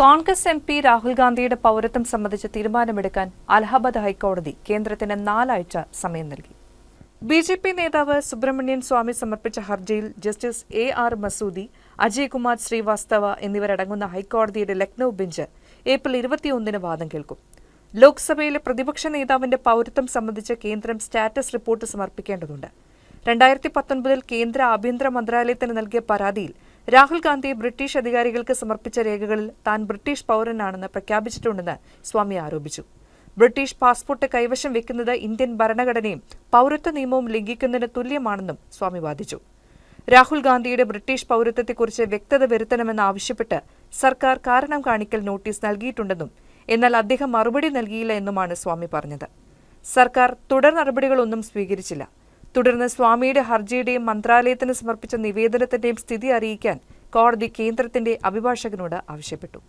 Congress M P Rahul ഗാന്ധിയുടെ പൗരത്വം സംബന്ധിച്ച് തീരുമാനമെടുക്കാൻ അലഹബാദ് ഹൈക്കോടതി കേന്ദ്രത്തിന് 4 ആഴ്ച സമയം നൽകി. ബിജെപി നേതാവ് സുബ്രഹ്മണ്യൻ സ്വാമി സമർപ്പിച്ച ഹർജിയിൽ ജസ്റ്റിസ് എ.ആർ. മസൂദി, അജയ് കുമാർ ശ്രീവാസ്തവ എന്നിവരടങ്ങുന്ന ഹൈക്കോടതിയുടെ ലക്നൌ ബെഞ്ച് ഏപ്രിൽ 21-ന് വാദം കേൾക്കും. ലോക്സഭയിലെ പ്രതിപക്ഷ നേതാവിന്റെ പൗരത്വം സംബന്ധിച്ച് കേന്ദ്രം സ്റ്റാറ്റസ് റിപ്പോർട്ട് സമർപ്പിക്കേണ്ടതുണ്ട്. 2019-ൽ കേന്ദ്ര ആഭ്യന്തര മന്ത്രാലയത്തിന് നൽകിയ പരാതിയിൽ രാഹുൽ ഗാന്ധി ബ്രിട്ടീഷ് അധികാരികൾക്ക് സമർപ്പിച്ച രേഖകളിൽ താൻ ബ്രിട്ടീഷ് പൗരനാണെന്ന് പ്രഖ്യാപിച്ചിട്ടുണ്ടെന്ന് സ്വാമി ആരോപിച്ചു. ബ്രിട്ടീഷ് പാസ്പോർട്ട് കൈവശം വെക്കുന്നത് ഇന്ത്യൻ ഭരണഘടനയും പൗരത്വ നിയമവും ലംഘിക്കുന്നതിന് തുല്യമാണെന്നും സ്വാമി വാദിച്ചു. രാഹുൽ ഗാന്ധിയുടെ ബ്രിട്ടീഷ് പൗരത്വത്തെക്കുറിച്ച് വ്യക്തത വരുത്തണമെന്നാവശ്യപ്പെട്ട് സർക്കാർ കാരണം കാണിക്കൽ നോട്ടീസ് നൽകിയിട്ടുണ്ടെന്നും എന്നാൽ അദ്ദേഹം മറുപടി നൽകിയില്ല എന്നുമാണ് സ്വാമി പറഞ്ഞത്. സർക്കാർ തുടർ നടപടികളൊന്നും സ്വീകരിച്ചില്ല. തുടർന്ന് സ്വാമിയുടെ ഹർജിയുടെയും മന്ത്രാലയത്തിന് സമർപ്പിച്ച നിവേദനത്തിന്റെയും സ്ഥിതി അറിയിക്കാൻ കോടതി കേന്ദ്രത്തിന്റെ അഭിഭാഷകനോട് ആവശ്യപ്പെട്ടു.